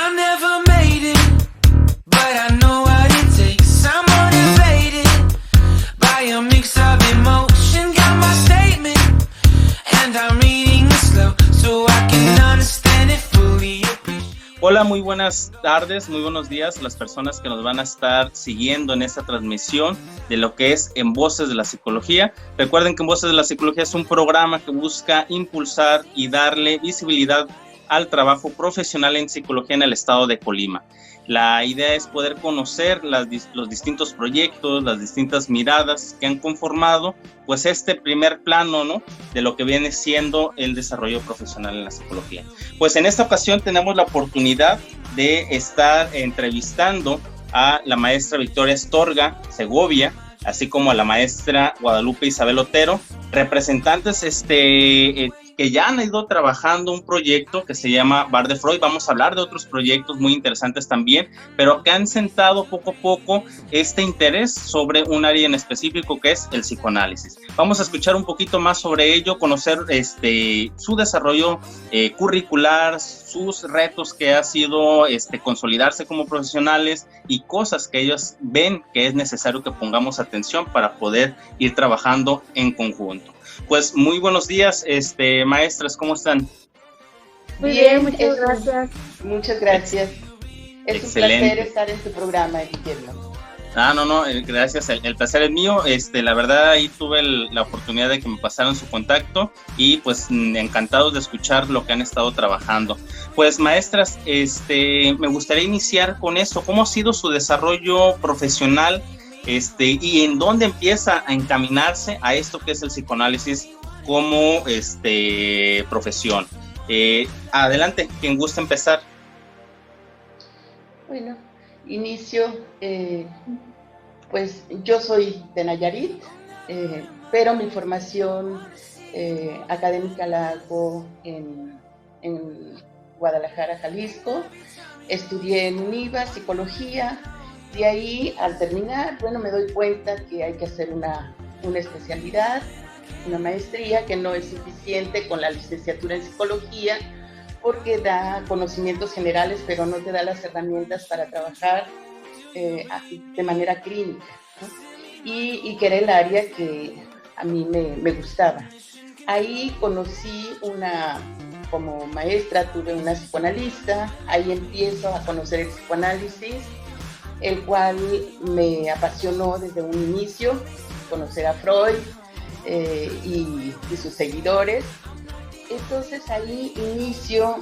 I never made it, but I know what it takes. I'm motivated by a mix of emotion. Got my statement, and I'm reading it slow so I can understand it fully. Hola, muy buenas tardes, muy buenos días a las personas que nos van a estar siguiendo en esta transmisión de lo que es En Voces de la Psicología. Recuerden que En Voces de la Psicología es un programa que busca impulsar y darle visibilidad al trabajo profesional en psicología en el estado de Colima. La idea es poder conocer los distintos proyectos, las distintas miradas que han conformado pues este primer plano, ¿no?, de lo que viene siendo el desarrollo profesional en la psicología. Pues en esta ocasión tenemos la oportunidad de estar entrevistando a la maestra Victoria Astorga Segovia, así como a la maestra Guadalupe Isabel Otero, representantes que ya han ido trabajando un proyecto que se llama Bar de Freud. Vamos a hablar de otros proyectos muy interesantes también, pero que han sentado poco a poco este interés sobre un área en específico que es el psicoanálisis. Vamos a escuchar un poquito más sobre ello, conocer su desarrollo curricular, sus retos que ha sido consolidarse como profesionales y cosas que ellos ven que es necesario que pongamos atención para poder ir trabajando en conjunto. Pues muy buenos días, maestras, ¿cómo están? Muy bien, muchas gracias. Muchas gracias. Es Excelente. Un placer estar en tu programa, Guillermo. No, gracias, el placer es mío. La verdad, ahí tuve la oportunidad de que me pasaran su contacto y pues encantados de escuchar lo que han estado trabajando. Pues maestras, me gustaría iniciar con eso. ¿Cómo ha sido su desarrollo profesional y en dónde empieza a encaminarse a esto que es el psicoanálisis como profesión? Adelante, quien gusta empezar. Bueno, inicio, pues yo soy de Nayarit, pero mi formación académica la hago en Guadalajara, Jalisco. Estudié en UNIVA, psicología. De ahí, al terminar, bueno, me doy cuenta que hay que hacer una especialidad, una maestría, que no es suficiente con la licenciatura en psicología, porque da conocimientos generales, pero no te da las herramientas para trabajar de manera clínica, ¿no? Y que era el área que a mí me gustaba. Ahí conocí como maestra, tuve una psicoanalista, ahí empiezo a conocer el psicoanálisis, el cual me apasionó desde un inicio, conocer a Freud y sus seguidores. Entonces ahí inicio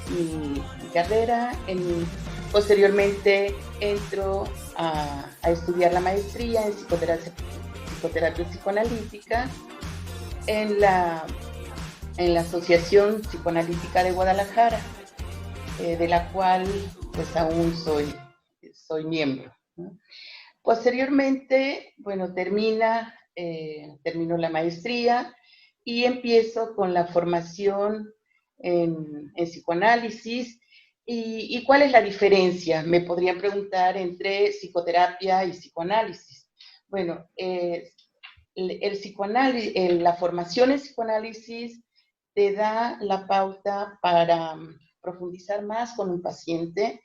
mi carrera, posteriormente entro a estudiar la maestría en psicoterapia psicoanalítica en la Asociación Psicoanalítica de Guadalajara, de la cual pues aún soy miembro, ¿no? Posteriormente, bueno, termino la maestría y empiezo con la formación en psicoanálisis. ¿Y cuál es la diferencia? Me podrían preguntar entre psicoterapia y psicoanálisis. Bueno, la formación en psicoanálisis te da la pauta para profundizar más con un paciente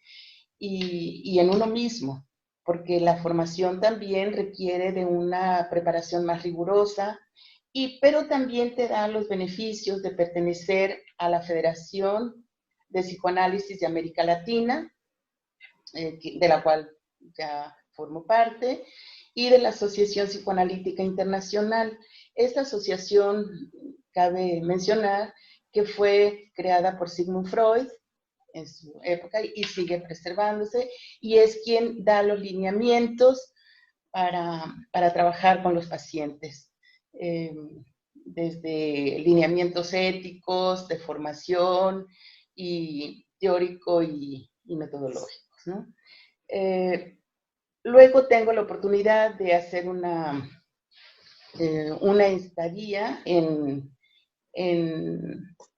y en uno mismo, porque la formación también requiere de una preparación más rigurosa, pero también te da los beneficios de pertenecer a la Federación de Psicoanálisis de América Latina, de la cual ya formo parte, y de la Asociación Psicoanalítica Internacional. Esta asociación, cabe mencionar, que fue creada por Sigmund Freud en su época y sigue preservándose, y es quien da los lineamientos para trabajar con los pacientes, desde lineamientos éticos, de formación y teórico y metodológicos, ¿no? Luego tengo la oportunidad de hacer una estadía en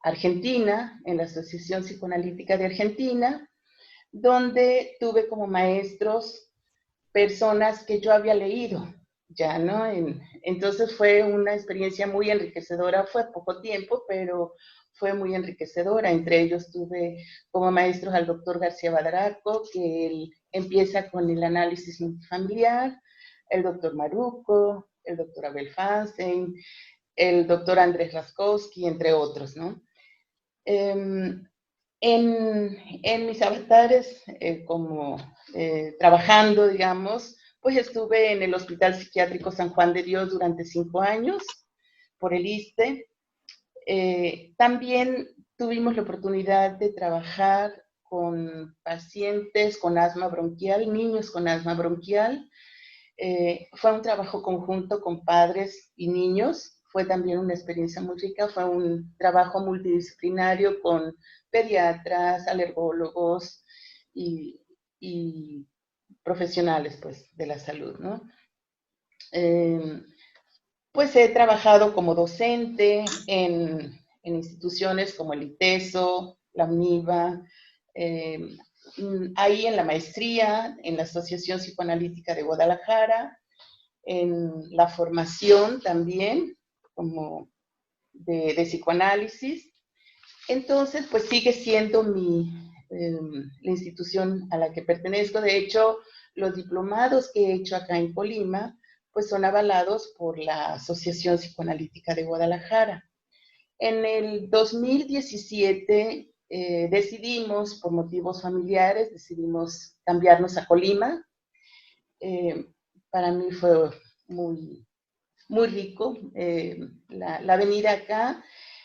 Argentina, en la Asociación Psicoanalítica de Argentina, donde tuve como maestros personas que yo había leído ya, ¿no? Entonces fue una experiencia muy enriquecedora, fue poco tiempo, pero fue muy enriquecedora. Entre ellos tuve como maestros al doctor García Badaraco, que él empieza con el análisis multifamiliar, el doctor Maruco, el doctor Abel Fansen, el doctor Andrés Raskowski, entre otros, ¿no? En mis avatares, trabajando, digamos, pues estuve en el Hospital Psiquiátrico San Juan de Dios durante 5 años, por el ISSSTE. También tuvimos la oportunidad de trabajar con pacientes con asma bronquial, niños con asma bronquial. Fue un trabajo conjunto con padres y niños. Fue también una experiencia muy rica. Fue un trabajo multidisciplinario con pediatras, alergólogos y profesionales, pues, de la salud, ¿no? Pues he trabajado como docente en instituciones como el ITESO, la UNIVA, ahí en la maestría, en la Asociación Psicoanalítica de Guadalajara, en la formación también, como de psicoanálisis. Entonces, pues sigue siendo la institución a la que pertenezco. De hecho, los diplomados que he hecho acá en Colima, pues son avalados por la Asociación Psicoanalítica de Guadalajara. En el 2017 decidimos, por motivos familiares, decidimos cambiarnos a Colima. Para mí fue muy, muy rico la venida acá.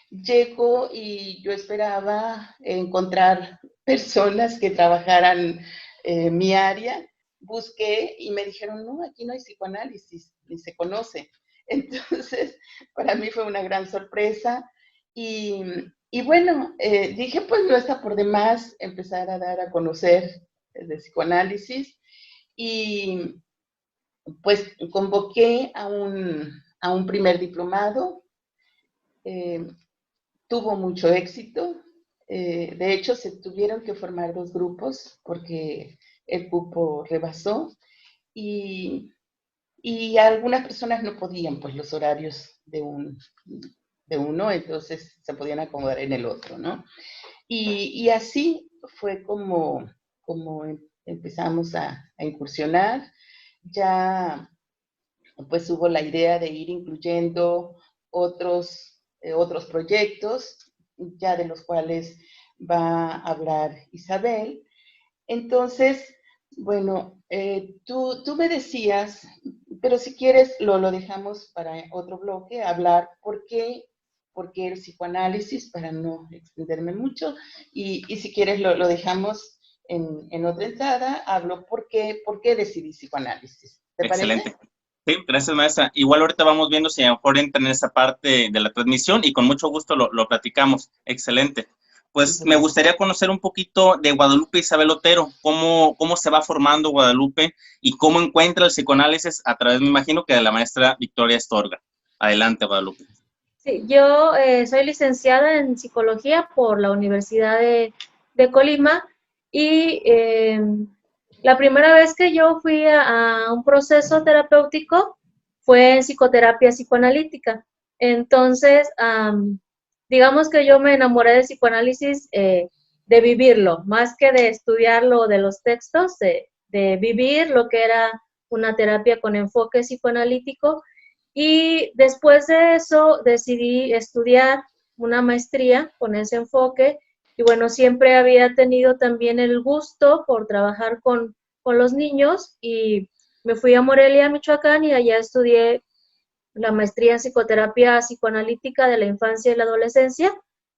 Llego y yo esperaba encontrar personas que trabajaran mi área. Busqué y me dijeron, no, aquí no hay psicoanálisis, ni se conoce. Entonces, para mí fue una gran sorpresa. Y bueno, dije, pues no está por demás empezar a dar a conocer de psicoanálisis. Y pues convoqué a un primer diplomado. Tuvo mucho éxito. De hecho, se tuvieron que formar 2 grupos porque el cupo rebasó y algunas personas no podían, pues, los horarios de uno, entonces se podían acomodar en el otro, ¿no? Y así fue como empezamos a incursionar. Ya, pues, hubo la idea de ir incluyendo otros proyectos, ya de los cuales va a hablar Isabel. Entonces, bueno, tú me decías, pero si quieres lo dejamos para otro bloque, hablar por qué el psicoanálisis, para no extenderme mucho, y si quieres lo dejamos en otra entrada, hablo por qué decidí psicoanálisis. ¿Te Excelente. parece? Sí, gracias, maestra. Igual ahorita vamos viendo si a lo mejor entra en esa parte de la transmisión y con mucho gusto lo platicamos. Excelente. Pues me gustaría conocer un poquito de Guadalupe Isabel Otero, cómo se va formando Guadalupe y cómo encuentra el psicoanálisis a través, me imagino, que de la maestra Victoria Astorga. Adelante, Guadalupe. Sí, yo soy licenciada en psicología por la Universidad de Colima y la primera vez que yo fui a un proceso terapéutico fue en psicoterapia psicoanalítica. Entonces, digamos que yo me enamoré del psicoanálisis de vivirlo, más que de estudiarlo de los textos, de vivir lo que era una terapia con enfoque psicoanalítico. Y después de eso decidí estudiar una maestría con ese enfoque y bueno, siempre había tenido también el gusto por trabajar con los niños y me fui a Morelia, Michoacán y allá estudié la maestría en psicoterapia psicoanalítica de la infancia y la adolescencia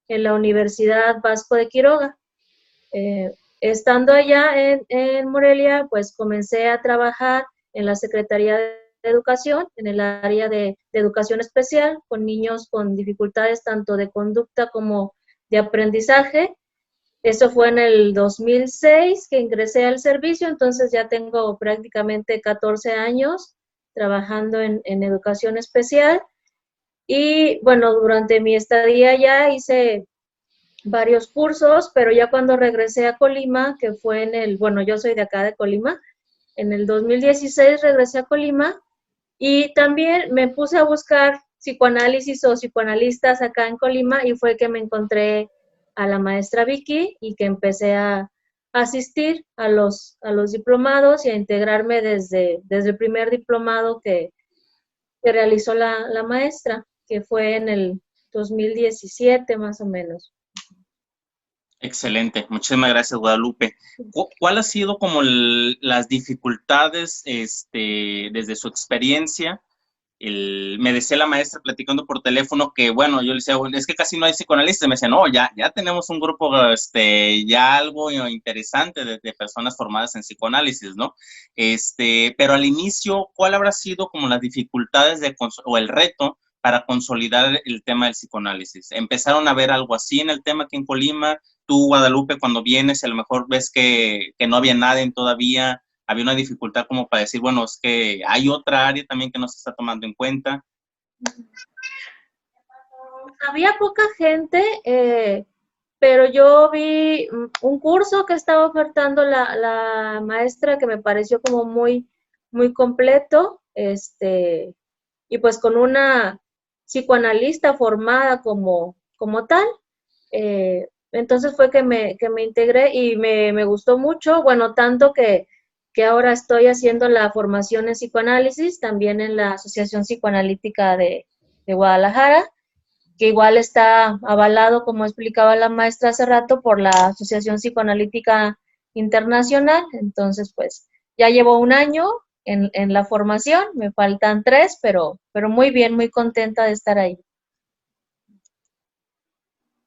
en la Universidad Vasco de Quiroga. Estando allá en Morelia, pues comencé a trabajar en la Secretaría de Educación, en el área de educación especial, con niños con dificultades tanto de conducta como de aprendizaje. Eso fue en el 2006 que ingresé al servicio, entonces ya tengo prácticamente 14 años trabajando en educación especial. Y bueno, durante mi estadía ya hice varios cursos, pero ya cuando regresé a Colima, que fue bueno, yo soy de acá de Colima, en el 2016 regresé a Colima y también me puse a buscar psicoanálisis o psicoanalistas acá en Colima y fue que me encontré a la maestra Vicky y que empecé a asistir a los diplomados y a integrarme desde el primer diplomado que realizó la maestra, que fue en el 2017 más o menos. Excelente, muchísimas gracias, Guadalupe. ¿Cuál ha sido como las dificultades desde su experiencia? Me decía la maestra platicando por teléfono que, bueno, yo le decía, bueno, es que casi no hay psicoanalistas. Me decía, no, ya tenemos un grupo, ya algo interesante de personas formadas en psicoanálisis, ¿no? Pero al inicio, ¿cuál habrá sido como las dificultades o el reto para consolidar el tema del psicoanálisis? ¿Empezaron a ver algo así en el tema aquí en Colima? Tú, Guadalupe, cuando vienes, a lo mejor ves que no había nadie todavía, había una dificultad como para decir, bueno, es que hay otra área también que no se está tomando en cuenta. Había poca gente, pero yo vi un curso que estaba ofertando la maestra que me pareció como muy, muy completo, y pues con una psicoanalista formada como tal. Entonces fue que me integré y me gustó mucho, bueno, tanto que ahora estoy haciendo la formación en psicoanálisis, también en la Asociación Psicoanalítica de Guadalajara, que igual está avalado, como explicaba la maestra hace rato, por la Asociación Psicoanalítica Internacional. Entonces, pues, ya llevo un año en la formación, me faltan 3, pero muy bien, muy contenta de estar ahí.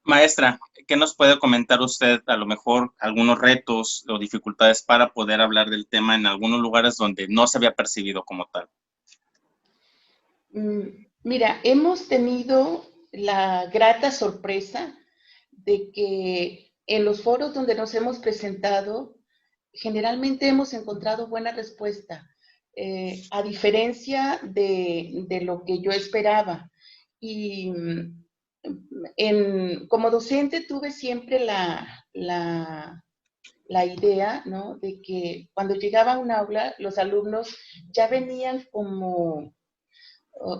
Maestra, ¿qué nos puede comentar usted, a lo mejor, algunos retos o dificultades para poder hablar del tema en algunos lugares donde no se había percibido como tal? Mira, hemos tenido la grata sorpresa de que en los foros donde nos hemos presentado, generalmente hemos encontrado buena respuesta, a diferencia de lo que yo esperaba. Y como docente tuve siempre la idea, ¿no?, de que cuando llegaba a un aula, los alumnos ya venían como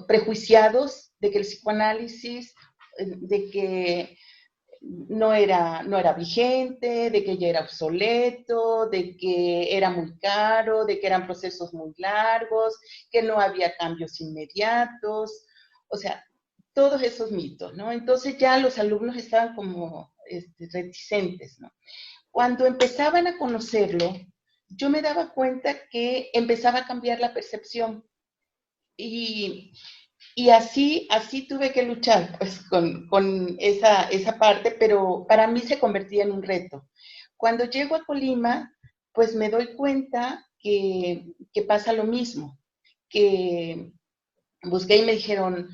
prejuiciados de que el psicoanálisis, de que no era vigente, de que ya era obsoleto, de que era muy caro, de que eran procesos muy largos, que no había cambios inmediatos, o sea, todos esos mitos, ¿no? Entonces ya los alumnos estaban como reticentes, ¿no? Cuando empezaban a conocerlo, yo me daba cuenta que empezaba a cambiar la percepción. Y así tuve que luchar pues con esa parte, pero para mí se convertía en un reto. Cuando llego a Colima, pues me doy cuenta que pasa lo mismo, que busqué y me dijeron,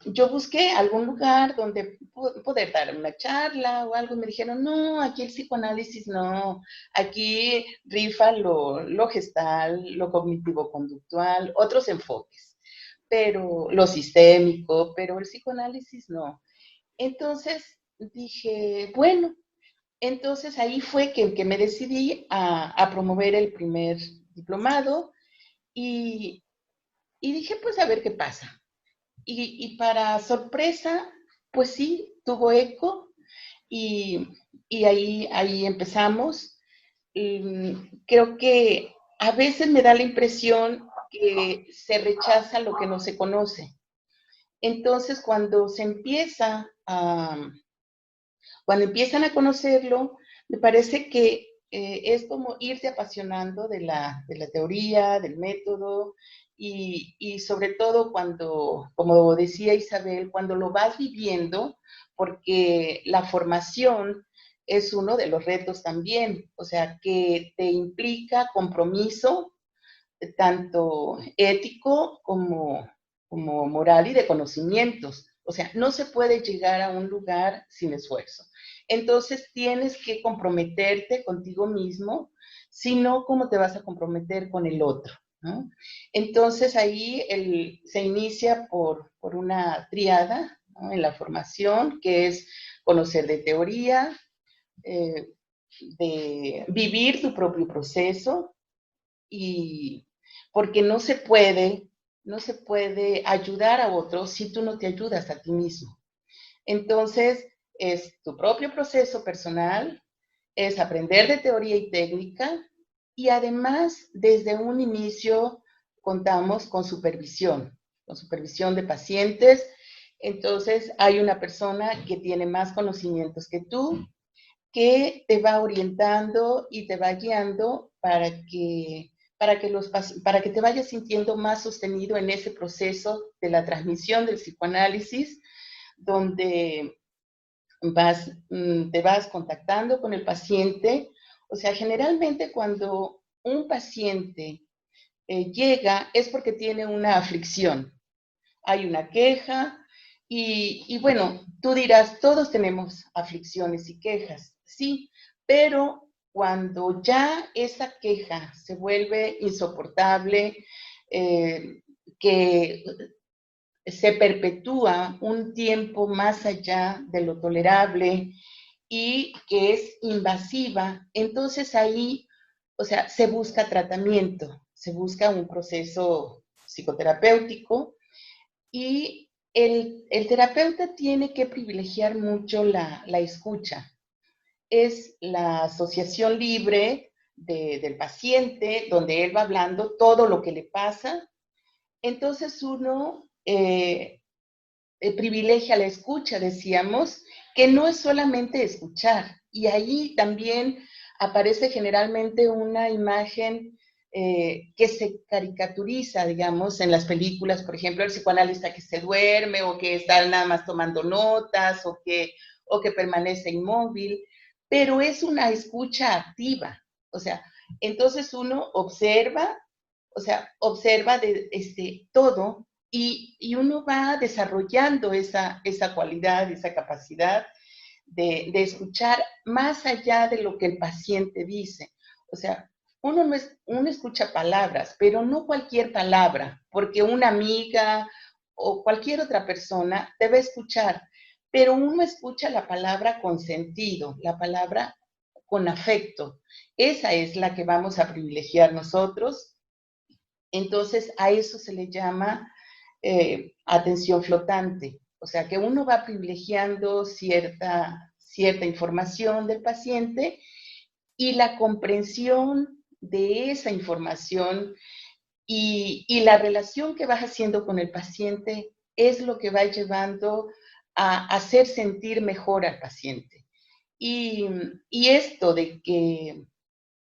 yo busqué algún lugar donde poder dar una charla o algo, y me dijeron, no, aquí el psicoanálisis no, aquí rifa lo gestal, lo cognitivo-conductual, otros enfoques, pero lo sistémico, pero el psicoanálisis no. Entonces dije, bueno, entonces ahí fue que me decidí a promover el primer diplomado y dije, pues a ver qué pasa. Y para sorpresa, pues sí, tuvo eco y, ahí empezamos. Creo que a veces me da la impresión que se rechaza lo que no se conoce. Entonces, cuando empiezan a conocerlo, me parece que es como irse apasionando de la teoría, del método, y sobre todo cuando, como decía Isabel, cuando lo vas viviendo, porque la formación es uno de los retos también, o sea, que te implica compromiso, tanto ético como moral y de conocimientos. O sea, no se puede llegar a un lugar sin esfuerzo. Entonces tienes que comprometerte contigo mismo, si no, ¿cómo te vas a comprometer con el otro? ¿No? Entonces ahí se inicia por una triada, ¿no?, en la formación, que es conocer de teoría, de vivir tu propio proceso, y porque no se puede no se puede ayudar a otro si tú no te ayudas a ti mismo. Entonces, es tu propio proceso personal, es aprender de teoría y técnica, y además, desde un inicio, contamos con supervisión de pacientes. Entonces, hay una persona que tiene más conocimientos que tú, que te va orientando y te va guiando para que te vayas sintiendo más sostenido en ese proceso de la transmisión del psicoanálisis, donde te vas contactando con el paciente. O sea, generalmente cuando un paciente llega es porque tiene una aflicción, hay una queja, y bueno, tú dirás, todos tenemos aflicciones y quejas, sí, pero cuando ya esa queja se vuelve insoportable, que se perpetúa un tiempo más allá de lo tolerable y que es invasiva, entonces ahí, o sea, se busca tratamiento, se busca un proceso psicoterapéutico, y el terapeuta tiene que privilegiar mucho la escucha. Es la asociación libre del paciente, donde él va hablando todo lo que le pasa. Entonces uno privilegia la escucha, decíamos, que no es solamente escuchar. Y ahí también aparece generalmente una imagen que se caricaturiza, digamos, en las películas, por ejemplo, el psicoanalista que se duerme o que está nada más tomando notas o que permanece inmóvil, pero es una escucha activa. O sea, entonces uno observa, o sea, observa todo, y uno va desarrollando esa cualidad, esa capacidad de escuchar más allá de lo que el paciente dice. O sea, uno escucha palabras, pero no cualquier palabra, porque una amiga o cualquier otra persona te va a escuchar, pero uno escucha la palabra con sentido, la palabra con afecto. Esa es la que vamos a privilegiar nosotros. Entonces, a eso se le llama atención flotante. O sea, que uno va privilegiando cierta información del paciente, y la comprensión de esa información y la relación que vas haciendo con el paciente es lo que va llevando a hacer sentir mejor al paciente. Y esto de que,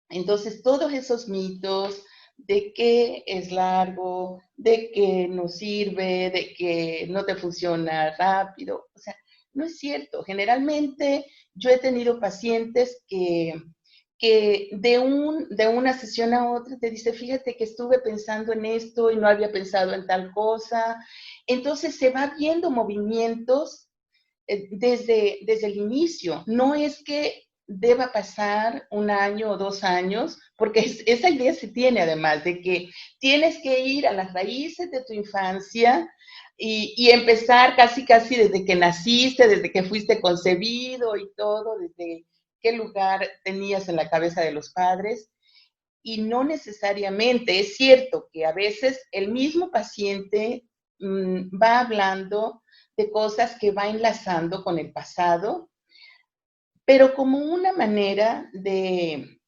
entonces, todos esos mitos de que es largo, de que no sirve, de que no te funciona rápido, o sea, no es cierto. Generalmente yo he tenido pacientes que de una sesión a otra te dice, fíjate que estuve pensando en esto y no había pensado en tal cosa. Entonces se va viendo movimientos desde el inicio. No es que deba pasar 1 año o 2 años, porque esa idea se tiene además, de que tienes que ir a las raíces de tu infancia y empezar casi desde que naciste, desde que fuiste concebido y todo, desde qué lugar tenías en la cabeza de los padres. Y no necesariamente, es cierto que a veces el mismo paciente va hablando de cosas que va enlazando con el pasado, pero como una manera de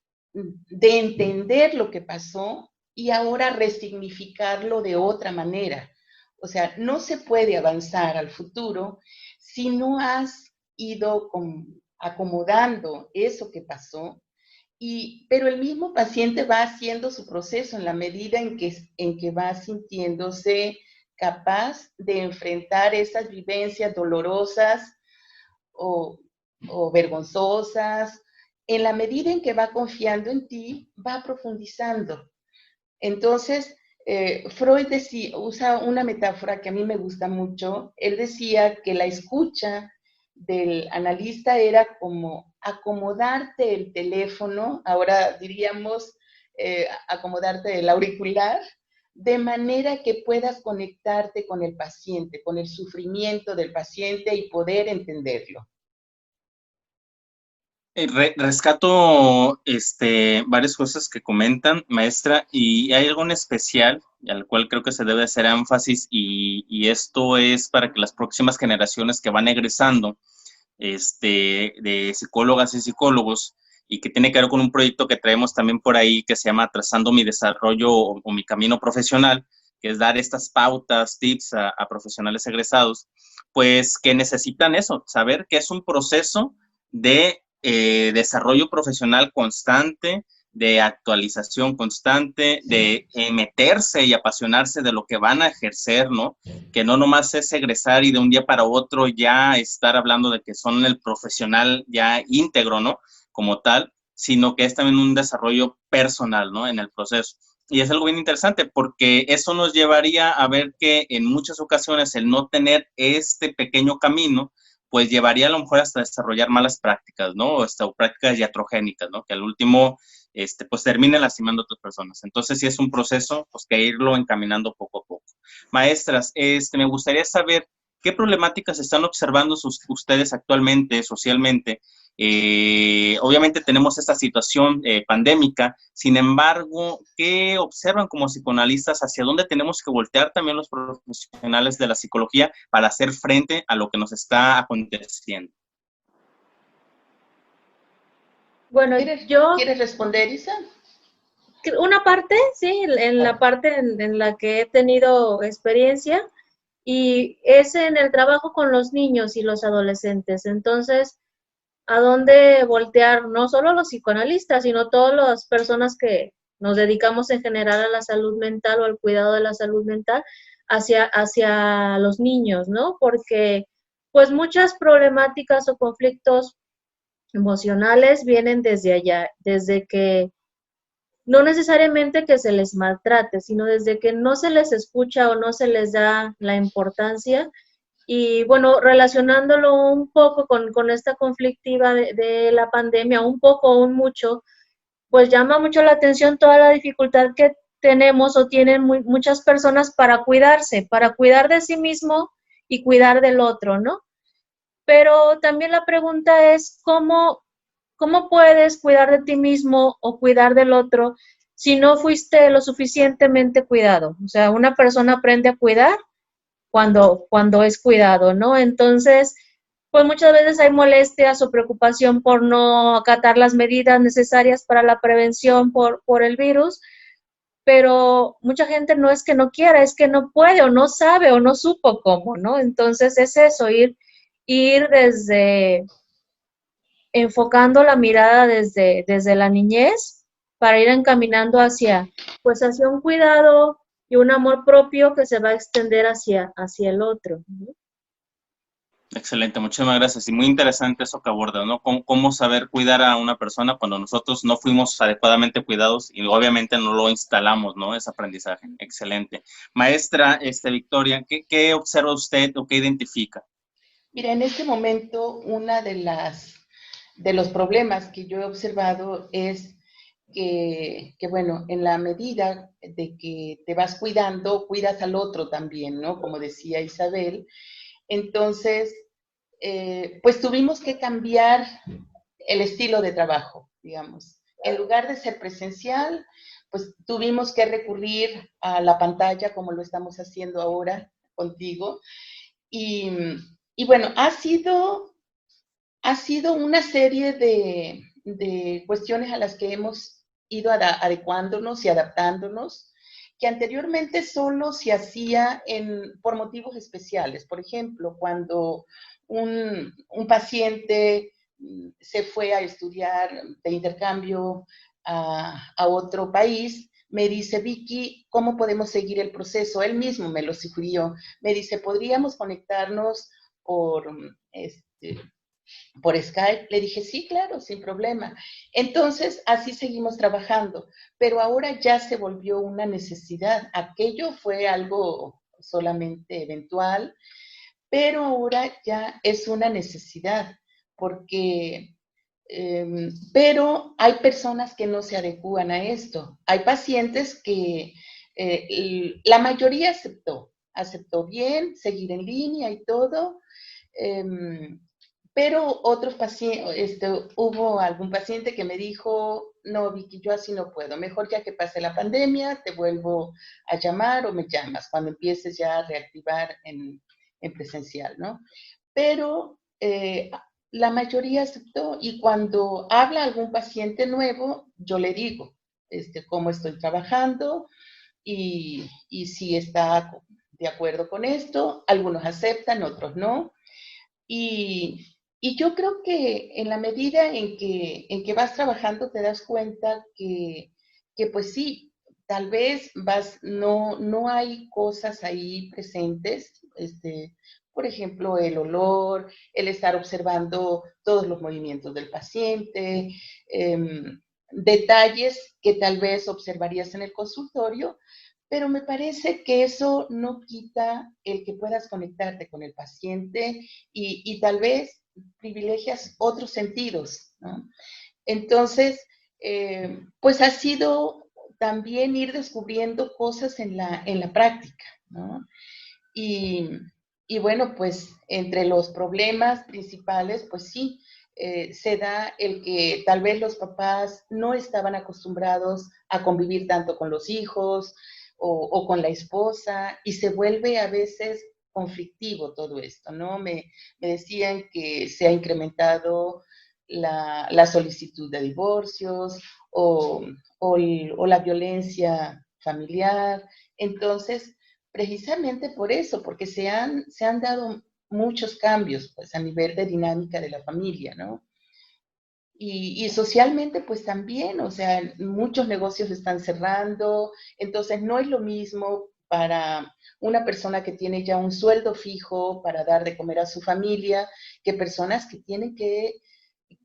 entender lo que pasó y ahora resignificarlo de otra manera. O sea, no se puede avanzar al futuro si no has ido acomodando eso que pasó, pero el mismo paciente va haciendo su proceso en la medida en que va sintiéndose capaz de enfrentar esas vivencias dolorosas o, o vergonzosas. En la medida en que va confiando en ti, va profundizando. Entonces, Freud usa una metáfora que a mí me gusta mucho. Él decía que la escucha del analista era como acomodarte el teléfono, ahora diríamos acomodarte el auricular, de manera que puedas conectarte con el paciente, con el sufrimiento del paciente y poder entenderlo. Rescato varias cosas que comentan, maestra, y hay algo en especial al cual creo que se debe hacer énfasis, y esto es para que las próximas generaciones que van egresando de psicólogas y psicólogos, y que tiene que ver con un proyecto que traemos también por ahí que se llama Trazando mi desarrollo o mi camino profesional, que es dar estas pautas, tips a profesionales egresados, pues que necesitan eso, saber que es un proceso de desarrollo profesional constante, de actualización constante, de meterse y apasionarse de lo que van a ejercer, ¿no? Que no nomás es egresar y de un día para otro ya estar hablando de que son el profesional ya íntegro, ¿no? Como tal, sino que es también un desarrollo personal, ¿no? En el proceso. Y es algo bien interesante porque eso nos llevaría a ver que en muchas ocasiones el no tener este pequeño camino, pues llevaría a lo mejor hasta desarrollar malas prácticas, ¿no? O prácticas iatrogénicas, ¿no? Que al último, pues termine lastimando a otras personas. Entonces, sí es un proceso, pues que irlo encaminando poco a poco. Maestras, me gustaría saber qué problemáticas están observando ustedes actualmente, socialmente. Obviamente tenemos esta situación pandémica, sin embargo, ¿qué observan como psicoanalistas? ¿Hacia dónde tenemos que voltear también los profesionales de la psicología para hacer frente a lo que nos está aconteciendo? Bueno, ¿Quieres responder, Isa? una parte, sí, en la parte en la que he tenido experiencia, y es en el trabajo con los niños y los adolescentes. Entonces, ¿a dónde voltear? No solo los psicoanalistas, sino todas las personas que nos dedicamos en general a la salud mental o al cuidado de la salud mental hacia los niños, ¿no? Porque pues muchas problemáticas o conflictos emocionales vienen desde allá, desde que no necesariamente que se les maltrate, sino desde que no se les escucha o no se les da la importancia. Y bueno, relacionándolo un poco con esta conflictiva de la pandemia, un poco o un mucho, pues llama mucho la atención toda la dificultad que tenemos o tienen muchas personas para cuidarse, para cuidar de sí mismo y cuidar del otro, ¿no? Pero también la pregunta es, ¿cómo puedes cuidar de ti mismo o cuidar del otro si no fuiste lo suficientemente cuidado? O sea, una persona aprende a cuidar cuando es cuidado, ¿no? Entonces, pues muchas veces hay molestias o preocupación por no acatar las medidas necesarias para la prevención por el virus, pero mucha gente no es que no quiera, es que no puede o no sabe o no supo cómo, ¿no? Entonces es eso, ir desde enfocando la mirada desde la niñez para ir encaminando hacia un cuidado y un amor propio que se va a extender hacia el otro, ¿no? Excelente, muchísimas gracias. Y muy interesante eso que aborda, ¿no? Cómo saber cuidar a una persona cuando nosotros no fuimos adecuadamente cuidados y obviamente no lo instalamos, ¿no? Ese aprendizaje. Excelente. Maestra, Victoria, ¿qué observa usted o qué identifica? Mira, en este momento, de los problemas que yo he observado es bueno, en la medida de que te vas cuidando, cuidas al otro también, ¿no? Como decía Isabel. Entonces, pues tuvimos que cambiar el estilo de trabajo, digamos. En lugar de ser presencial, pues tuvimos que recurrir a la pantalla como lo estamos haciendo ahora contigo. Y, y bueno, ha sido una serie de cuestiones a las que hemos ido adecuándonos y adaptándonos, que anteriormente solo se hacía por motivos especiales. Por ejemplo, cuando un paciente se fue a estudiar de intercambio a otro país, me dice, Vicky, ¿cómo podemos seguir el proceso? Él mismo me lo sugirió. Me dice, ¿podríamos conectarnos por, por Skype? Le dije, sí, claro, sin problema. Entonces, así seguimos trabajando, pero ahora ya se volvió una necesidad. Aquello fue algo solamente eventual, pero ahora ya es una necesidad, porque, pero hay personas que no se adecúan a esto. Hay pacientes que la mayoría aceptó bien, seguir en línea y todo, Pero otros pacientes, hubo algún paciente que me dijo, no, Vicky, yo así no puedo, mejor ya que pase la pandemia, te vuelvo a llamar o me llamas cuando empieces ya a reactivar en presencial, ¿no? Pero la mayoría aceptó y cuando habla algún paciente nuevo, yo le digo cómo estoy trabajando y si está de acuerdo con esto, algunos aceptan, otros no. Y yo creo que en la medida en que vas trabajando te das cuenta que pues sí, tal vez no hay cosas ahí presentes, por ejemplo, el olor, el estar observando todos los movimientos del paciente, detalles que tal vez observarías en el consultorio, pero me parece que eso no quita el que puedas conectarte con el paciente y tal vez privilegias otros sentidos, ¿no? Entonces, pues ha sido también ir descubriendo cosas en la práctica, ¿no? Y, y bueno, pues entre los problemas principales, pues sí, se da el que tal vez los papás no estaban acostumbrados a convivir tanto con los hijos o con la esposa y se vuelve a veces conflictivo todo esto, ¿no? Me decían que se ha incrementado la solicitud de divorcios o la violencia familiar. Entonces, precisamente por eso, porque se han dado muchos cambios pues, a nivel de dinámica de la familia, ¿no? Y socialmente, pues también, o sea, muchos negocios están cerrando, entonces no es lo mismo para una persona que tiene ya un sueldo fijo para dar de comer a su familia, que personas que tienen que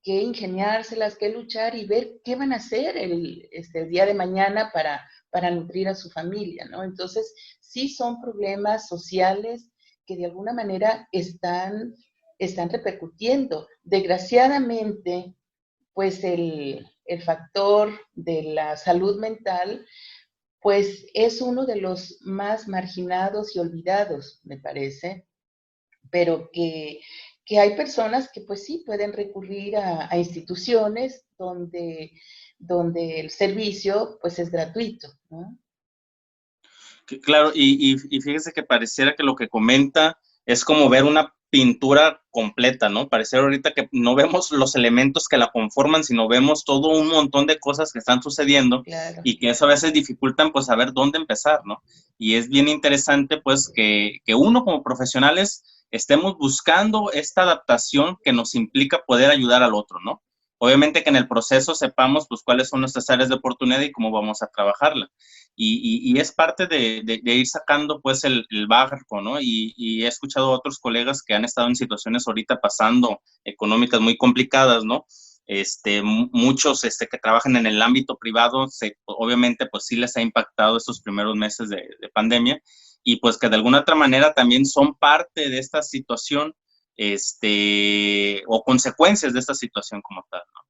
ingeniárselas, que luchar y ver qué van a hacer el día de mañana para nutrir a su familia, ¿no? Entonces, sí son problemas sociales que de alguna manera están repercutiendo. Desgraciadamente, pues el factor de la salud mental, pues es uno de los más marginados y olvidados, me parece, pero que hay personas que pues sí pueden recurrir a instituciones donde el servicio pues es gratuito, ¿no? Claro, y fíjese que pareciera que lo que comenta es como ver una pintura completa, ¿no? Pareciera ahorita que no vemos los elementos que la conforman, sino vemos todo un montón de cosas que están sucediendo Claro. y que eso a veces dificultan, pues, saber dónde empezar, ¿no? Y es bien interesante, pues, que uno como profesionales estemos buscando esta adaptación que nos implica poder ayudar al otro, ¿no? Obviamente que en el proceso sepamos, pues, cuáles son nuestras áreas de oportunidad y cómo vamos a trabajarla. Y es parte de ir sacando pues el barco, ¿no? Y he escuchado a otros colegas que han estado en situaciones ahorita pasando económicas muy complicadas, ¿no? Muchos que trabajan en el ámbito privado, obviamente pues sí les ha impactado estos primeros meses de pandemia y pues que de alguna otra manera también son parte de esta situación, o consecuencias de esta situación como tal, ¿no?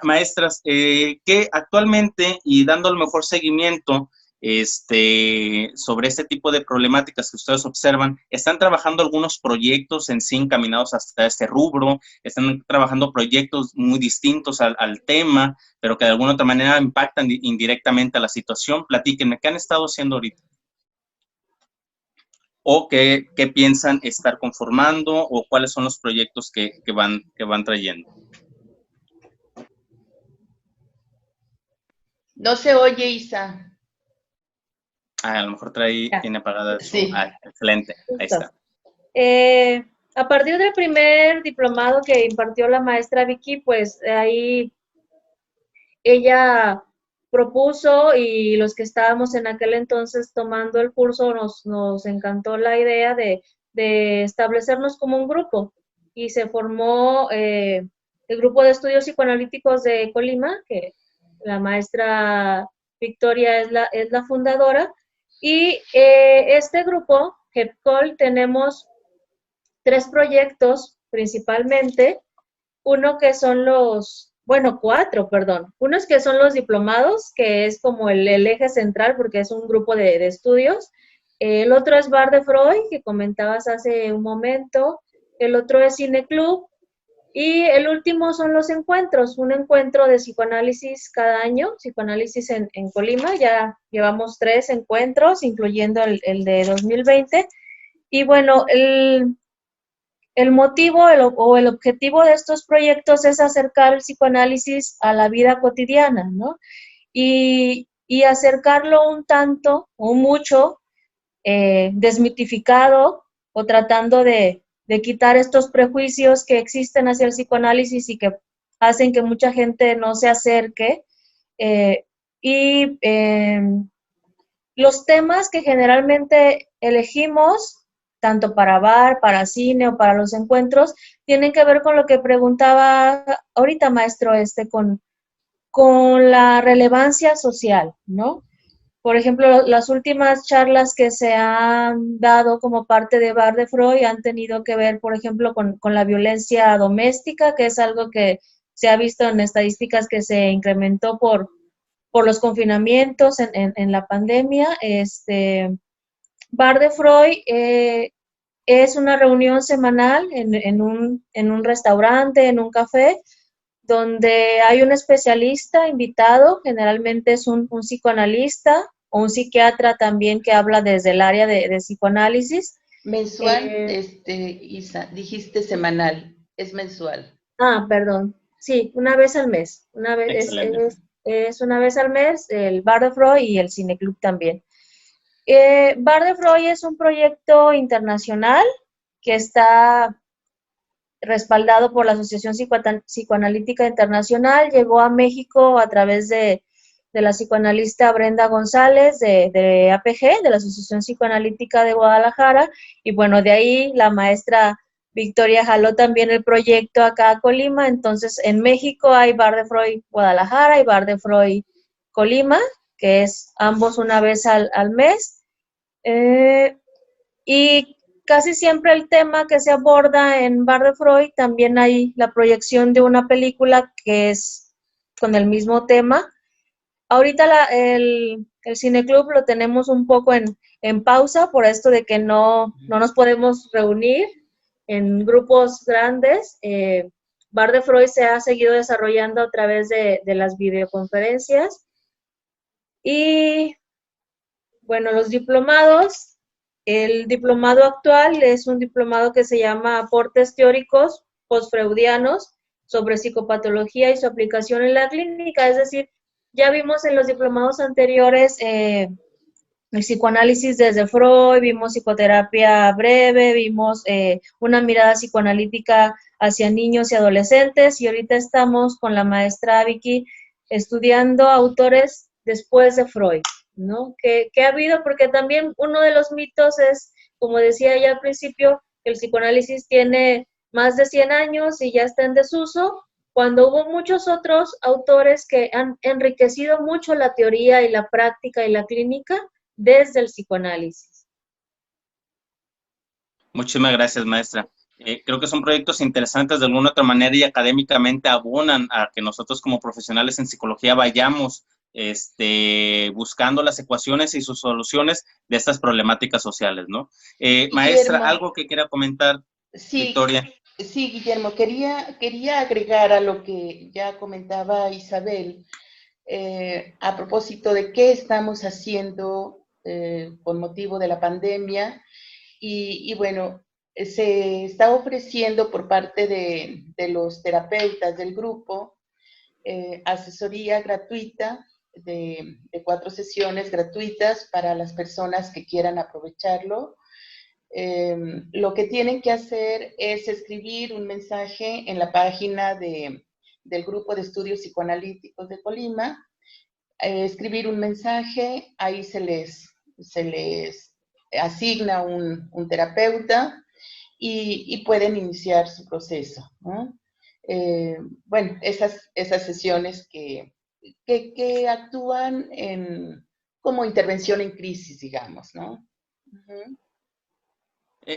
Maestras, que actualmente y dando el mejor seguimiento sobre este tipo de problemáticas que ustedes observan, ¿están trabajando algunos proyectos en sí encaminados hasta este rubro? ¿Están trabajando proyectos muy distintos al tema, pero que de alguna otra manera impactan indirectamente a la situación? Platíquenme, ¿qué han estado haciendo ahorita? ¿O qué piensan estar conformando? ¿O cuáles son los proyectos que van trayendo? No se oye, Isa. A lo mejor tiene apagada su... Sí. Excelente, ahí está. A partir del primer diplomado que impartió la maestra Vicky, pues ahí ella propuso y los que estábamos en aquel entonces tomando el curso nos encantó la idea de establecernos como un grupo y se formó el grupo de estudios psicoanalíticos de Colima, que la maestra Victoria es la fundadora, y este grupo, HEPCOL, tenemos 3 proyectos principalmente, uno que son bueno, 4, perdón. Unos que son los diplomados, que es como el eje central porque es un grupo de estudios. El otro es Bar de Freud, que comentabas hace un momento. El otro es Cine Club Y el último son los encuentros, un encuentro de psicoanálisis cada año, psicoanálisis en Colima, ya llevamos 3 encuentros, incluyendo el de 2020. Y bueno, el motivo o el objetivo de estos proyectos es acercar el psicoanálisis a la vida cotidiana, ¿no? Y acercarlo un tanto o mucho desmitificado o tratando de quitar estos prejuicios que existen hacia el psicoanálisis y que hacen que mucha gente no se acerque. eh, y los temas que generalmente elegimos, tanto para bar, para cine o para los encuentros, tienen que ver con lo que preguntaba ahorita, maestro, con la relevancia social, ¿no? Por ejemplo, las últimas charlas que se han dado como parte de Bar de Freud han tenido que ver, por ejemplo, con la violencia doméstica, que es algo que se ha visto en estadísticas que se incrementó por los confinamientos en la pandemia. Bar de Freud es una reunión semanal en un restaurante, en un café, donde hay un especialista invitado, generalmente es un psicoanalista o un psiquiatra también que habla desde el área de psicoanálisis. Mensual, Isa, dijiste semanal, es mensual. Perdón, sí, una vez al mes, Excelente. es una vez al mes el Bar de Freud y el Cineclub también. Bar de Freud es un proyecto internacional que está respaldado por la Asociación Psicoanalítica Internacional, llegó a México a través de la psicoanalista Brenda González de APG, de la Asociación Psicoanalítica de Guadalajara, y bueno, de ahí la maestra Victoria jaló también el proyecto acá a Colima. Entonces en México hay Bar de Freud Guadalajara y Bar de Freud Colima, que es ambos una vez al mes. Y casi siempre el tema que se aborda en Bar de Freud, también hay la proyección de una película que es con el mismo tema. Ahorita el cineclub lo tenemos un poco en pausa por esto de que no nos podemos reunir en grupos grandes. Bar de Freud se ha seguido desarrollando a través de las videoconferencias. Y bueno, los diplomados, el diplomado actual es un diplomado que se llama Aportes Teóricos Postfreudianos sobre Psicopatología y su aplicación en la clínica. Es decir, ya vimos en los diplomados anteriores el psicoanálisis desde Freud, vimos psicoterapia breve, vimos una mirada psicoanalítica hacia niños y adolescentes, y ahorita estamos con la maestra Vicky estudiando autores después de Freud, ¿no? ¿Qué ha habido? Porque también uno de los mitos es, como decía ya al principio, que el psicoanálisis tiene más de 100 años y ya está en desuso, cuando hubo muchos otros autores que han enriquecido mucho la teoría y la práctica y la clínica desde el psicoanálisis. Muchísimas gracias, maestra. Creo que son proyectos interesantes de alguna otra manera y académicamente abonan a que nosotros como profesionales en psicología vayamos buscando las ecuaciones y sus soluciones de estas problemáticas sociales, ¿no? Maestra, Guillermo, ¿algo que quiera comentar, sí, Victoria? sí, Guillermo, quería agregar a lo que ya comentaba Isabel, a propósito de qué estamos haciendo con motivo de la pandemia. Y bueno, se está ofreciendo por parte de los terapeutas del grupo asesoría gratuita de 4 sesiones gratuitas para las personas que quieran aprovecharlo. Lo que tienen que hacer es escribir un mensaje en la página del Grupo de Estudios Psicoanalíticos de Colima, escribir un mensaje, ahí se les asigna un terapeuta y pueden iniciar su proceso, ¿no? Bueno, esas sesiones que actúan como intervención en crisis, digamos, ¿no? Uh-huh.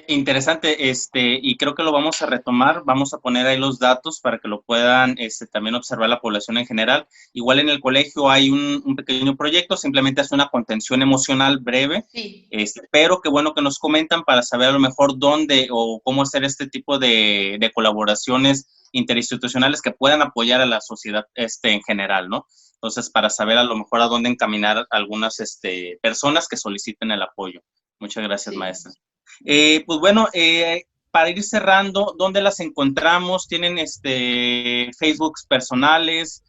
Interesante, y creo que lo vamos a retomar, vamos a poner ahí los datos para que lo puedan también observar la población en general. Igual en el colegio hay un pequeño proyecto, simplemente es una contención emocional breve, Sí, pero qué bueno que nos comentan para saber a lo mejor dónde o cómo hacer este tipo de colaboraciones interinstitucionales que puedan apoyar a la sociedad en general, ¿no? Entonces, para saber a lo mejor a dónde encaminar algunas personas que soliciten el apoyo. Muchas gracias, sí. maestra. Pues bueno, para ir cerrando, ¿dónde las encontramos? ¿Tienen Facebooks personales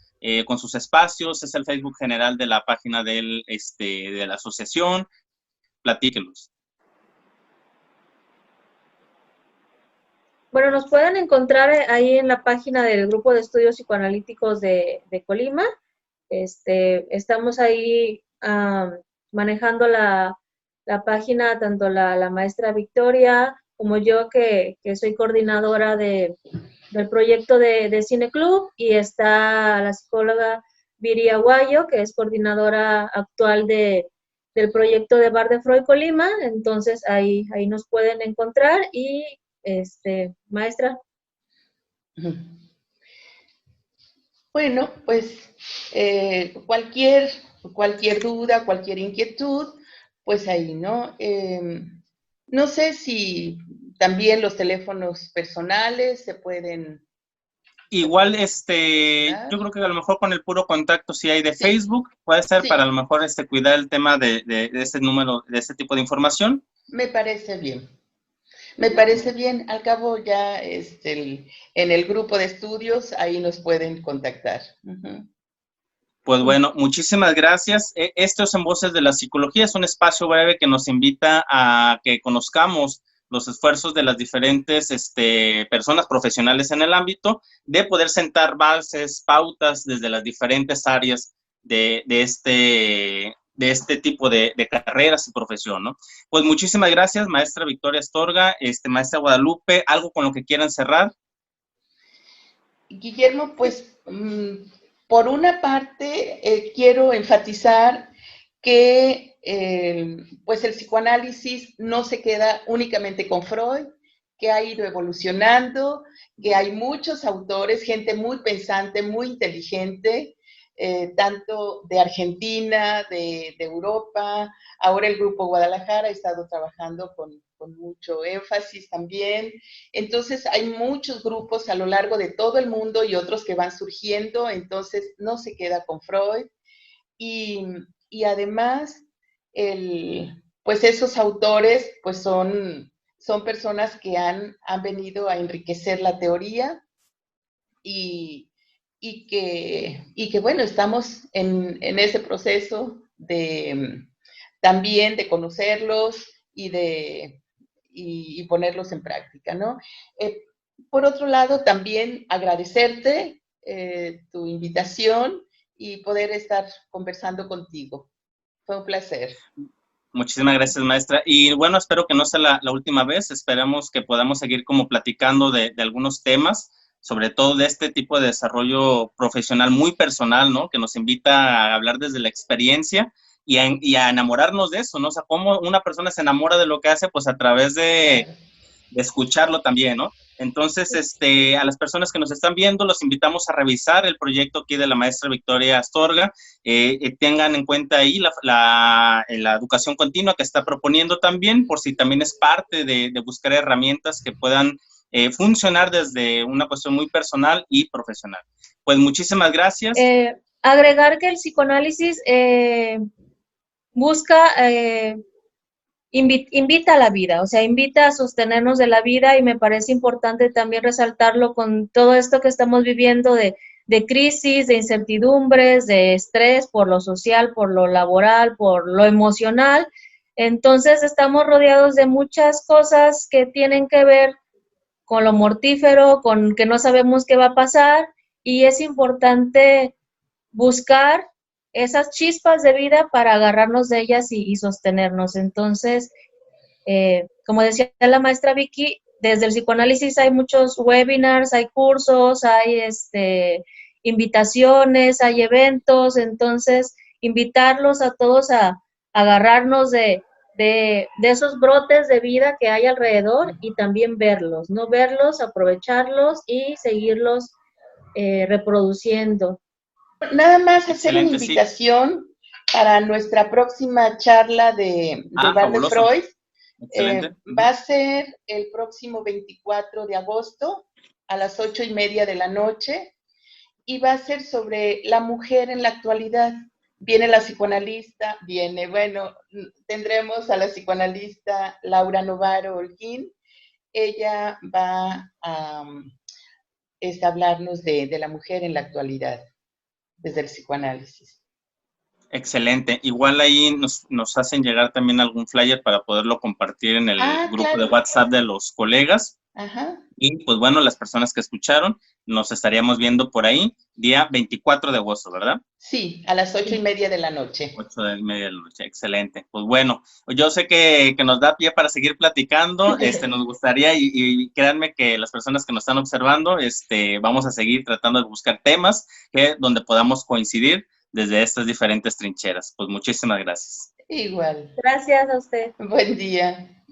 con sus espacios? ¿Es el Facebook general de la página de la asociación? Platíquenos. Bueno, nos pueden encontrar ahí en la página del Grupo de Estudios Psicoanalíticos de Colima. Estamos ahí manejando la página, tanto la maestra Victoria como yo, que soy coordinadora del proyecto de Cine Club, y está la psicóloga Viri Aguayo, que es coordinadora actual del proyecto de Bar de Freud Colima. Entonces ahí nos pueden encontrar. Y maestra. Ujú. Bueno, pues cualquier duda, cualquier inquietud, pues ahí, ¿no? No sé si también los teléfonos personales se Igual, dar. yo creo que a lo mejor con el puro contacto si hay de Sí, Facebook, puede ser para a lo sí, mejor cuidar el tema de este número, de este tipo de información. me parece bien. Me parece bien. Al cabo ya en el grupo de estudios ahí nos pueden contactar. Ujú. Pues bueno, muchísimas gracias. Esto es En Voces de la Psicología, es un espacio breve que nos invita a que conozcamos los esfuerzos de las diferentes personas profesionales en el ámbito, de poder sentar bases, pautas desde las diferentes áreas de este tipo de carreras y profesión, ¿no? Pues muchísimas gracias, maestra Victoria Astorga, maestra Guadalupe, ¿algo con lo que quieran cerrar? Guillermo, pues por una parte quiero enfatizar que pues el psicoanálisis no se queda únicamente con Freud, que ha ido evolucionando, que hay muchos autores, gente muy pensante, muy inteligente, tanto de Argentina, de Europa. Ahora el Grupo Guadalajara ha estado trabajando con mucho énfasis también. Entonces hay muchos grupos a lo largo de todo el mundo y otros que van surgiendo, entonces no se queda con Freud. Y, y además, pues esos autores pues son personas que han venido a enriquecer la teoría, y, y que bueno, estamos en ese proceso también de conocerlos y ponerlos en práctica, ¿no? Por otro lado, también agradecerte tu invitación y poder estar conversando contigo. Fue un placer. Muchísimas gracias, maestra. Y bueno, espero que no sea la última vez. Esperamos que podamos seguir como platicando de algunos temas, sobre todo de este tipo de desarrollo profesional muy personal, ¿no? Que nos invita a hablar desde la experiencia y a enamorarnos de eso, ¿no? O sea, cómo una persona se enamora de lo que hace, pues a través Claro. de escucharlo también, ¿no? Entonces, a las personas que nos están viendo, los invitamos a revisar el proyecto aquí de la maestra Victoria Astorga. Tengan en cuenta ahí la educación continua que está proponiendo también, por si también es parte de buscar herramientas que puedan funcionar desde una cuestión muy personal y profesional. Pues muchísimas gracias. Agregar que el psicoanálisis busca, invita a la vida, o sea, invita a sostenernos de la vida, y me parece importante también resaltarlo con todo esto que estamos viviendo de crisis, de incertidumbres, de estrés por lo social, por lo laboral, por lo emocional. Entonces estamos rodeados de muchas cosas que tienen que ver con lo mortífero, con que no sabemos qué va a pasar, y es importante buscar esas chispas de vida para agarrarnos de ellas y sostenernos. Entonces, como decía la maestra Vicky, desde el psicoanálisis hay muchos webinars, hay cursos, hay invitaciones, hay eventos. Entonces, invitarlos a todos a agarrarnos de de esos brotes de vida que hay alrededor y también verlos, no verlos, aprovecharlos y seguirlos reproduciendo. Nada más hacer una Excelente, sí. invitación para nuestra próxima charla de Val de Fabuloso. Freud. Excelente. Va a ser el próximo 24 de agosto a las 8:30 de la noche y va a ser sobre la mujer en la actualidad. Viene la psicoanalista, tendremos a la psicoanalista Laura Novaro Holguín. Ella va a hablarnos de la mujer en la actualidad, desde el psicoanálisis. Excelente. Igual ahí nos hacen llegar también algún flyer para poderlo compartir en el grupo claro. de WhatsApp de los colegas. Ajá. Y pues bueno, las personas que escucharon, nos estaríamos viendo por ahí, día 24 de agosto, ¿verdad? Sí, a las 8:30 de la noche. 8:30 de la noche, excelente. Pues bueno, yo sé que nos da pie para seguir platicando, nos gustaría, y créanme que las personas que nos están observando, vamos a seguir tratando de buscar temas donde podamos coincidir desde estas diferentes trincheras. Pues muchísimas gracias. Igual. Gracias a usted. Buen día.